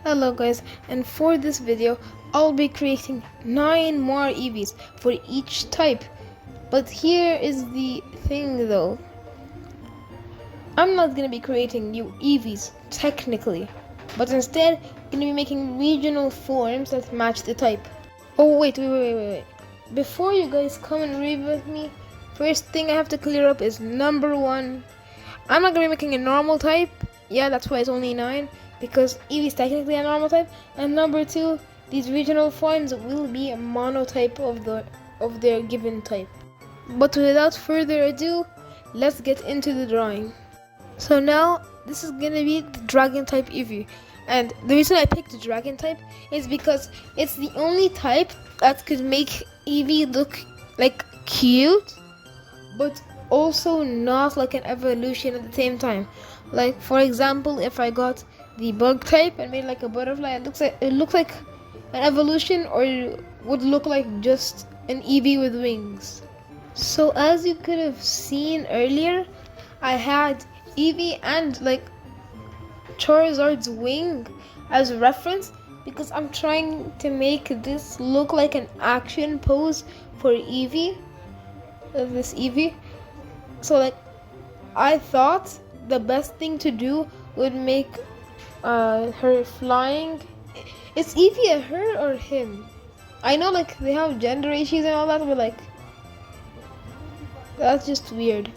Hello guys, and for this video I'll be creating 9 more EVs for each type. But here is the thing though, I'm not gonna be creating new EVs technically, but instead gonna be making regional forms that match the type. Oh wait. Before you guys come and read with me, first thing I have to clear up is number 1. I'm not gonna be making a normal type. Yeah, that's why it's only 9. Because EV is technically a normal type, and number 2, these regional forms will be a monotype of their given type. But without further ado, let's get into the drawing. So now this is gonna be the dragon type EV, and the reason I picked the dragon type is because it's the only type that could make EV look like cute, but also not like an evolution at the same time. Like for example, if I got the bug type and made like a butterfly, it looks like an evolution, or it would look like just an EV with wings. So as you could have seen earlier, I had Eevee and like Charizard's wing as a reference because I'm trying to make this look like an action pose for Eevee, this Eevee. So like I thought the best thing to do would make her flying. Is Eevee a her or him? I know like they have gender issues and all that, but like that's just weird.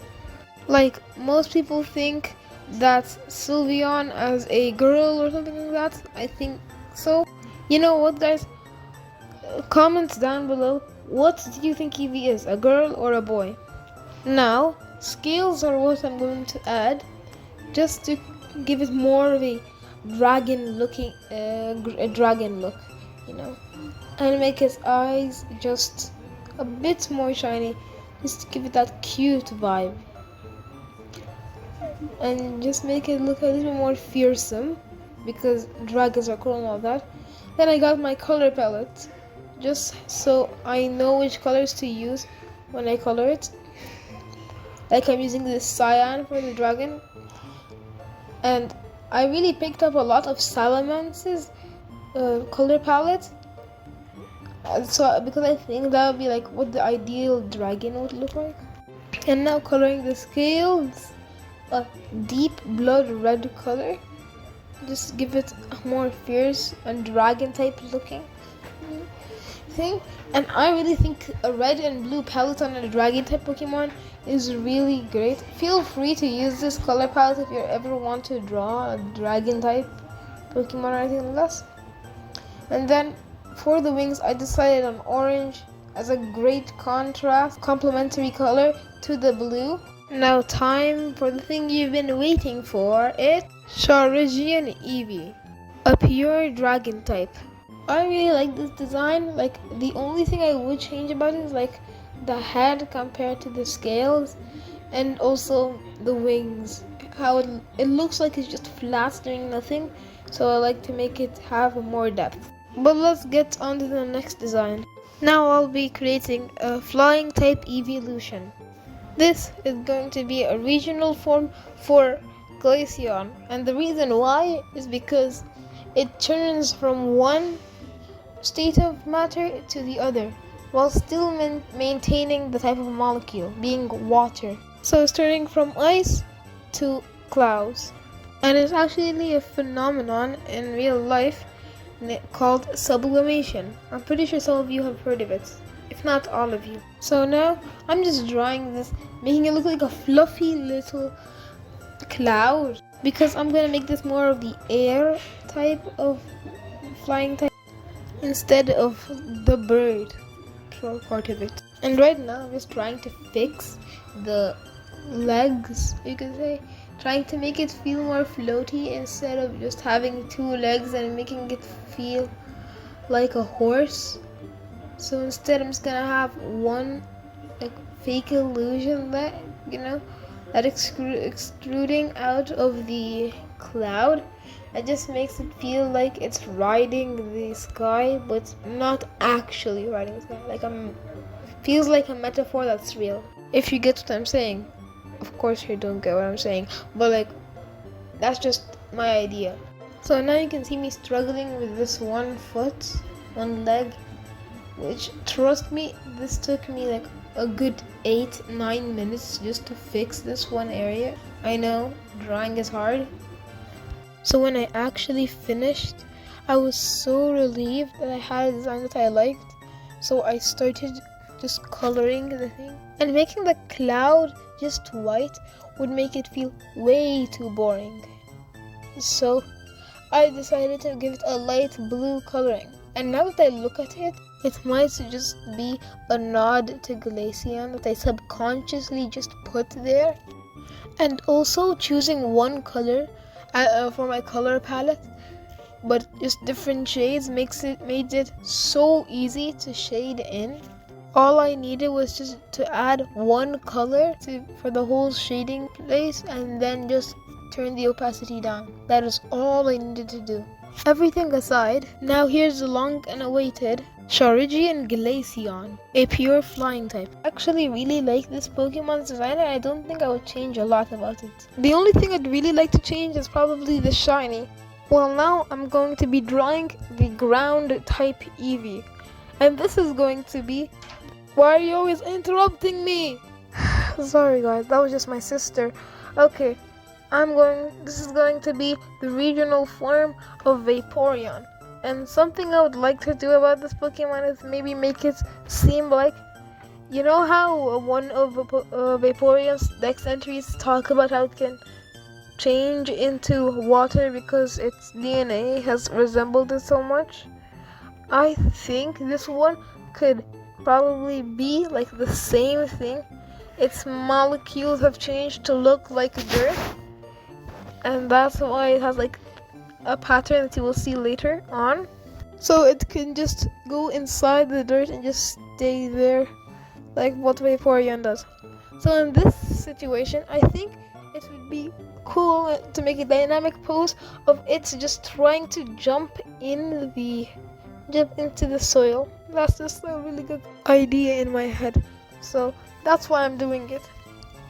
Like most people think that Sylveon as a girl or something like that. I think so. You know what guys? Comment down below, what do you think Eevee is, a girl or a boy? Now scales are what I'm going to add just to give it more of a dragon looking a dragon look, you know, and make his eyes just a bit more shiny, just to give it that cute vibe, and just make it look a little more fearsome because dragons are cool and all that. Then I got my color palette just so I know which colors to use when I color it. Like I'm using this cyan for the dragon, and I really picked up a lot of Salamance's color palette, so because I think that would be like what the ideal dragon would look like. And now coloring the scales a deep blood red color, just give it a more fierce and dragon type looking thing. And I really think a red and blue palette on a dragon type Pokemon is really great. Feel free to use this color palette if you ever want to draw a dragon type Pokemon or anything like that. And then for the wings, I decided on orange as a great contrast, complementary color to the blue. Now time for the thing you've been waiting for. It's Charizard Eevee, a pure dragon type. I really like this design. Like the only thing I would change about it is like the head compared to the scales, and also the wings, how it looks like it's just flat doing nothing, so I like to make it have more depth. But let's get on to the next design. Now I'll be creating a flying type evolution. This is going to be a regional form for Glaceon, and the reason why is because it turns from one state of matter to the other while still maintaining the type of molecule, being water. So it's turning from ice to clouds. And it's actually a phenomenon in real life called sublimation. I'm pretty sure some of you have heard of it, if not all of you. So now I'm just drawing this, making it look like a fluffy little cloud, because I'm gonna make this more of the air type of flying type instead of the bird part of it. And right now I'm just trying to fix the legs, you could say, trying to make it feel more floaty instead of just having 2 legs and making it feel like a horse. So instead I'm just gonna have one like fake illusion leg, you know, that extruding out of the cloud. It just makes it feel like it's riding the sky, but not actually riding the sky. Like feels like a metaphor that's real. If you get what I'm saying. Of course you don't get what I'm saying, but like that's just my idea. So now you can see me struggling with this one foot, one leg, which, trust me, this took me like a good 8-9 minutes just to fix this one area. I know, drawing is hard. So when I actually finished, I was so relieved that I had a design that I liked. So I started just coloring the thing. And making the cloud just white would make it feel way too boring. So I decided to give it a light blue coloring. And now that I look at it, it might just be a nod to Glaceon that I subconsciously just put there. And also choosing one color for my color palette, but just different shades, made it so easy to shade in. All I needed was just to add one color for the whole shading place, and then just turn the opacity down. That is all I needed to do. Everything aside, now here's the long and awaited Charizard Glaceon, a pure flying type. I actually really like this Pokemon's design, and I don't think I would change a lot about it. The only thing I'd really like to change is probably the shiny. Well, now I'm going to be drawing the ground type Eevee, and this is going to be... Why are you always interrupting me? Sorry guys, that was just my sister. Okay, this is going to be the regional form of Vaporeon. And something I would like to do about this Pokemon is maybe make it seem like, you know how one of Vaporeon's dex entries talk about how it can change into water because its DNA has resembled it so much? I think this one could probably be like the same thing. Its molecules have changed to look like dirt, and that's why it has like a pattern that you will see later on. So it can just go inside the dirt and just stay there like what Vaporeon does. So in this situation, I think it would be cool to make a dynamic pose of it just trying to jump into the soil. That's just a really good idea in my head. So that's why I'm doing it.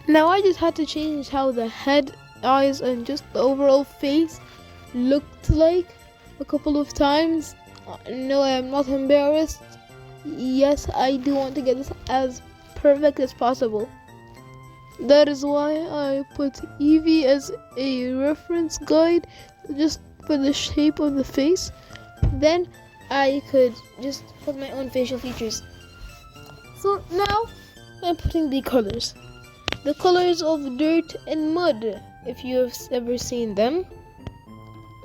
Now I just had to change how the head, eyes, and just the overall face looked like a couple of times. No, I am not embarrassed. Yes, I do want to get this as perfect as possible. That is why I put Eevee as a reference guide just for the shape of the face. Then I could just put my own facial features. So now I'm putting the colors. The colors of dirt and mud, if you have ever seen them.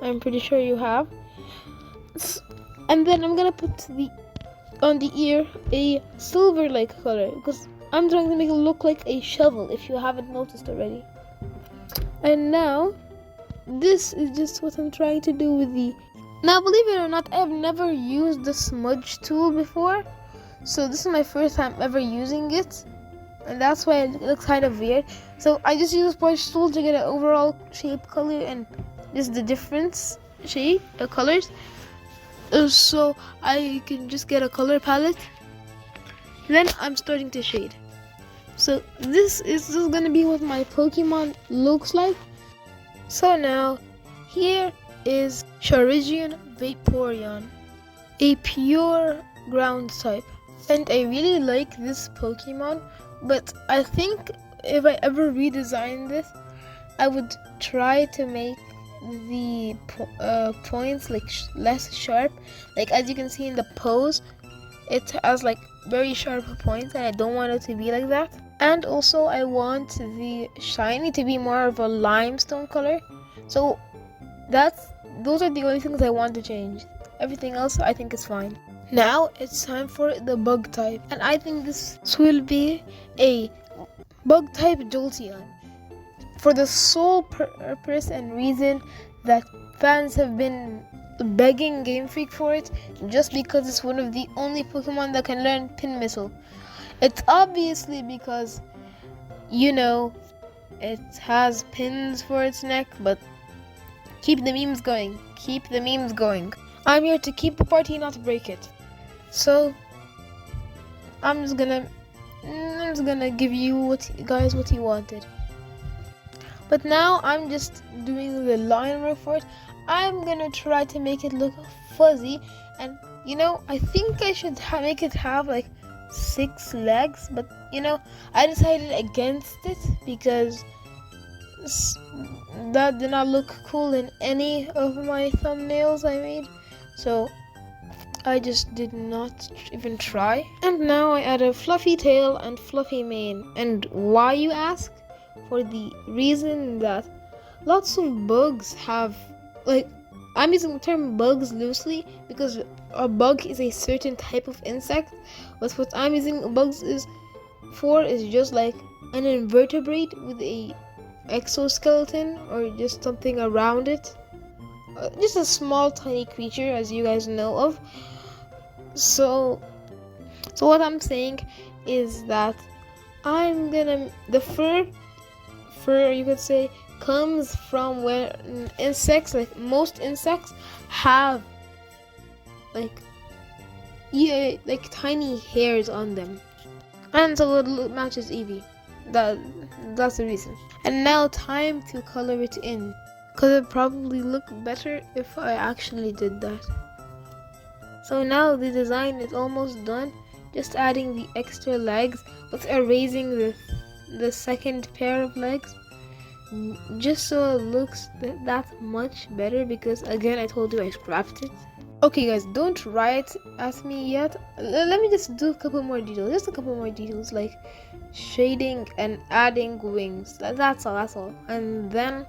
I'm pretty sure you have. And then I'm gonna put on the ear a silver-like color because I'm trying to make it look like a shovel, if you haven't noticed already. And now this is just what I'm trying to do with the... Now, believe it or not, I have never used the smudge tool before, so this is my first time ever using it, and that's why it looks kind of weird. So I just use the smudge tool to get an overall shape, color, and just the difference colors, so I can just get a color palette. Then I'm starting to shade. So this is just gonna be what my Pokemon looks like. So now here is Charizard Vaporeon, a pure ground type, and I really like this Pokemon, but I think if I ever redesign this, I would try to make the points like less sharp. Like as you can see in the pose, it has like very sharp points, and I don't want it to be like that. And also I want the shiny to be more of a limestone color. So those are the only things I want to change. Everything else I think is fine. Now it's time for the bug type, and I think this will be a bug type Jolteon, for the sole purpose and reason that fans have been begging Game Freak for it, just because it's one of the only Pokemon that can learn Pin Missile. It's obviously because, you know, it has pins for its neck, but keep the memes going. Keep the memes going. I'm here to keep the party, not break it. So I'm just gonna give you guys what you wanted. But now I'm just doing the line work for it. I'm gonna try to make it look fuzzy, and you know, I think I should make it have like 6 legs, but you know, I decided against it because that did not look cool in any of my thumbnails I made, so I just did not even try. And now I add a fluffy tail and fluffy mane. And why, you ask? For the reason that lots of bugs have, like, I'm using the term bugs loosely because a bug is a certain type of insect, but what I'm using bugs is just like an invertebrate with a exoskeleton or just something around it, just a small tiny creature, as you guys know of. So what I'm saying is that the fur you could say comes from where insects, like most insects, have like tiny hairs on them, and so it matches Eevee. That's the reason. And now time to color it in, because it probably look better if I actually did that. So now the design is almost done, just adding the extra legs, but erasing the second pair of legs, just so it looks that much better, because again, I told you I scrapped it. Okay guys, don't write at me yet. Let me just do a couple more details, like shading and adding wings. That's all. And then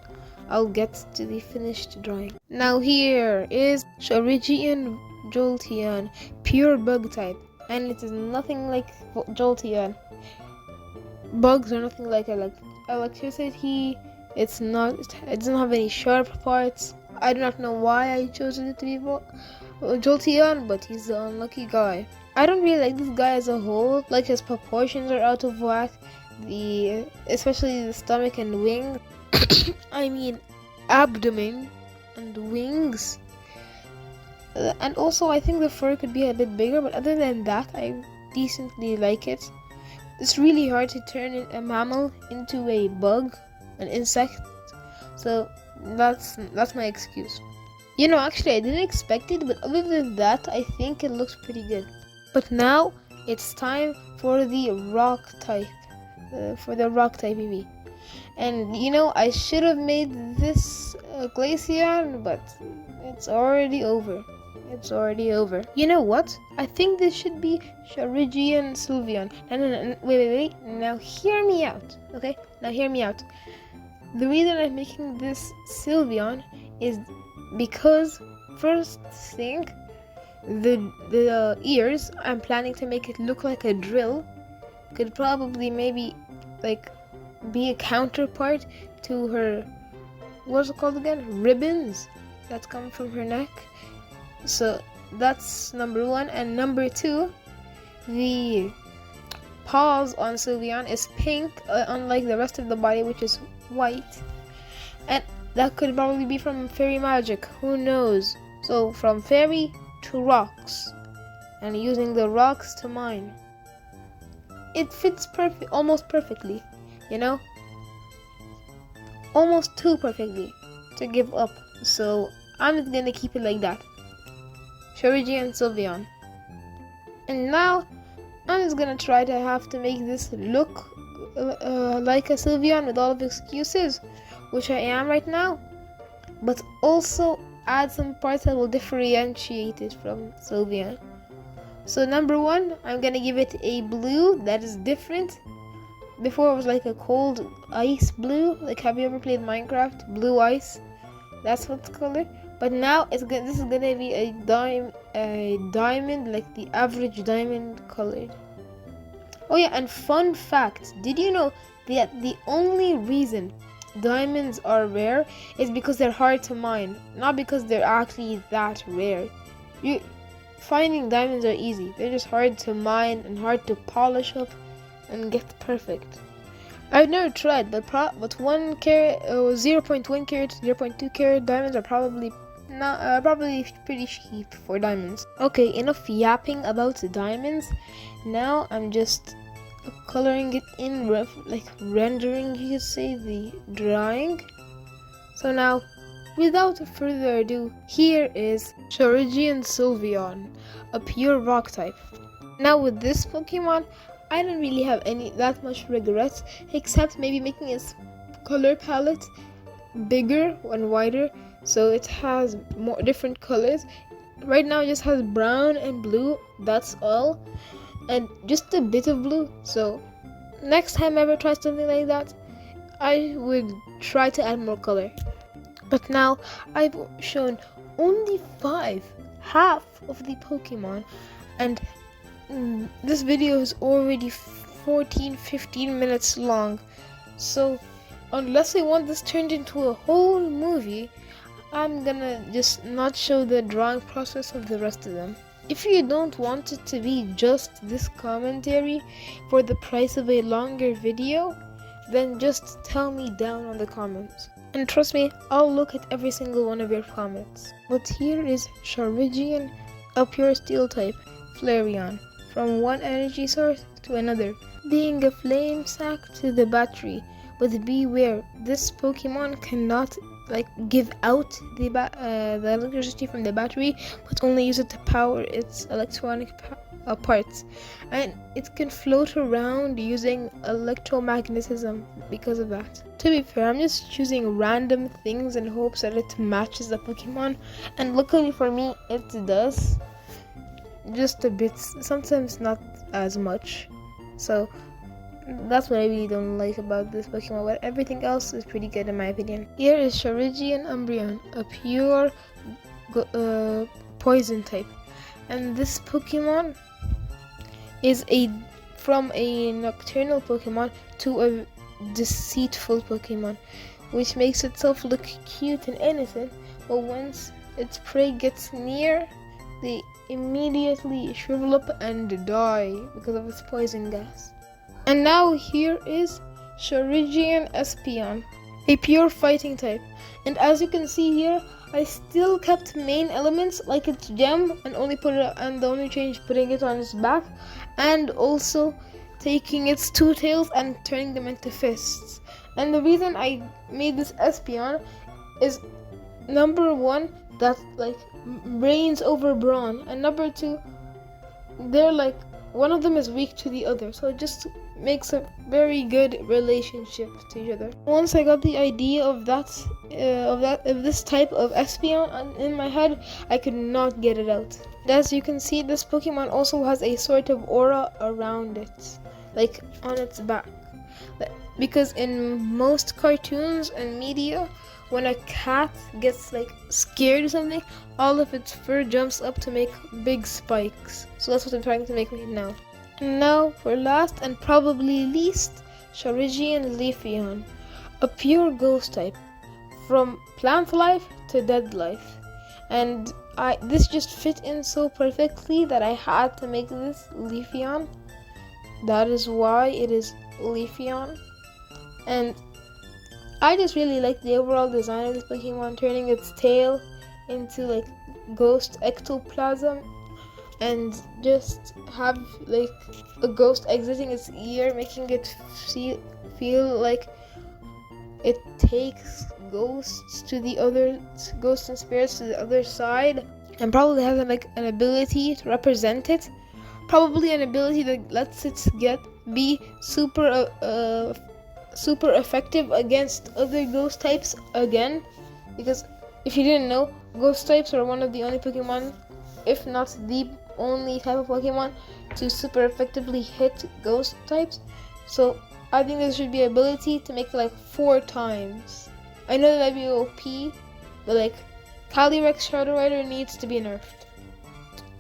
I'll get to the finished drawing. Now here is Chorigian Jolteon, pure bug type, and it is nothing like Jolteon. Bugs are nothing like electricity. It doesn't have any sharp parts. I do not know why I chose it to be Jolteon, but he's the unlucky guy. I don't really like this guy as a whole. Like, his proportions are out of whack, especially the stomach and wings. I mean abdomen and wings. And also I think the fur could be a bit bigger, but other than that, I decently like it. It's really hard to turn a mammal into a bug, an insect, so that's my excuse. You know, actually I didn't expect it, but other than that, I think it looks pretty good. But now it's time for the rock type, Eevee. And you know, I should have made this Glaceon, but it's already over. You know what? I think this should be Chorigian Sylveon. No, wait. Now hear me out, okay? The reason I'm making this Sylveon is because, first thing, the ears, I'm planning to make it look like a drill. Could probably maybe like be a counterpart to her, what's it called again? Ribbons that come from her neck. So that's number 1. And number 2, the paws on Sylveon is pink, unlike the rest of the body, which is white. And that could probably be from fairy magic, who knows? So from fairy to rocks, and using the rocks to mine. It fits almost perfectly, you know? Almost too perfectly to give up. So I'm just gonna keep it like that. Chorigian Sylveon. And now I'm just gonna try to make this look like a Sylveon with all of excuses, which I am right now, but also add some parts that will differentiate it from Sylveon. So number 1, I'm gonna give it a blue that is different. Before it was like a cold ice blue. Like, have you ever played Minecraft? Blue ice. That's what's colored. But now this is gonna be a diamond, like the average diamond colored. Oh yeah, and fun fact, did you know that the only reason diamonds are rare is because they're hard to mine, not because they're actually that rare. Finding diamonds are easy. They're just hard to mine and hard to polish up and get perfect. I've never tried, but 1 carat, 0.1 carat, 0.2 carat diamonds are probably pretty cheap for diamonds. Okay, enough yapping about the diamonds. Now I'm just coloring it in, like rendering, you could say, the drawing. So now without further ado, here is Chorigian Sylveon, a pure rock type. Now with this Pokemon, I don't really have that much regrets, except maybe making its color palette bigger and wider, so it has more different colors. Right now it just has brown and blue, that's all, and just a bit of blue. So next time I ever try something like that, I would try to add more color. But now I've shown only half of the Pokemon, and this video is already 14-15 minutes long. So unless I want this turned into a whole movie, I'm gonna just not show the drawing process of the rest of them. If you don't want it to be just this commentary for the price of a longer video, then just tell me down on the comments. And trust me, I'll look at every single one of your comments. But here is Chorigian, a pure steel type, Flareon, from one energy source to another, being a flame sack to the battery. But beware, this Pokemon cannot give out the electricity from the battery, but only use it to power its electronic parts, and it can float around using electromagnetism because of that. To be fair, I'm just choosing random things in hopes that it matches the Pokemon, and luckily for me it does, just a bit, sometimes not as much. So that's what I really don't like about this Pokemon, but everything else is pretty good in my opinion. Here is Chorigian Umbreon, a pure poison type, and this Pokemon is from a nocturnal Pokemon to a deceitful Pokemon, which makes itself look cute and innocent, but once its prey gets near, they immediately shrivel up and die because of its poison gas. And now here is Chorigian Espeon, a pure fighting type, and as you can see here, I still kept main elements like its gem and the only change putting it on its back, and also taking its two tails and turning them into fists. And the reason I made this Espeon is number one, that reigns over Brawn, and number two, they're one of them is weak to the other, so it just makes a very good relationship to each other. Once I got the idea of this type of Espeon in my head, I could not get it out. As you can see, this Pokemon also has a sort of aura around it, on its back, because in most cartoons and media, when a cat gets scared or something, all of its fur jumps up to make big spikes. So that's what I'm trying to make right now. And now for last and probably least, Chorigian Leafeon, a pure ghost type, from plant life to dead life. And this just fit in so perfectly that I had to make this Leafeon. That is why it is Leafeon. And I just really like the overall design of this Pokemon, turning its tail into ghost ectoplasm, and just have a ghost exiting its ear, making it feel like it takes ghosts and spirits to the other side, and probably has an ability to represent it, probably an ability that lets it be super effective against other ghost types again, because if you didn't know, ghost types are one of the only Pokemon, if not the only type of Pokemon, to super effectively hit ghost types. So I think there should be an ability to make it 4 times. I know that might be OP, but Calyrex Shadow Rider needs to be nerfed.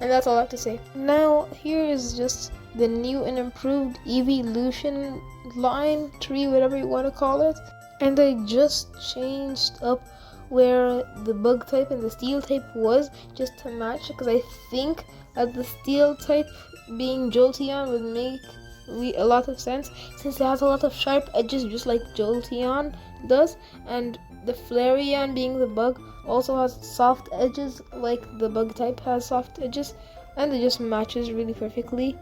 And that's all I have to say. Now here is just the new and improved evolution line, tree, whatever you want to call it. And I just changed up where the bug type and the steel type was, just to match, because I think that the steel type being Jolteon would make a lot of sense, since it has a lot of sharp edges just like Jolteon does, and the Flareon being the bug also has soft edges like the bug type has soft edges, and it just matches really perfectly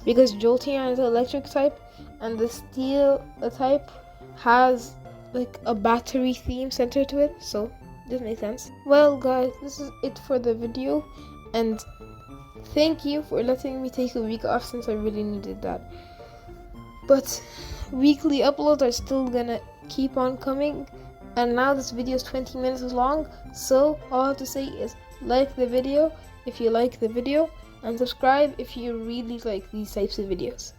because Jolteon is an electric type and the steel type has a battery theme center to it, so Doesn't make sense. Well guys, this is it for the video, and thank you for letting me take a week off since I really needed that. But weekly uploads are still gonna keep on coming, and now this video is 20 minutes long, so all I have to say is like the video if you like the video, and subscribe if you really like these types of videos.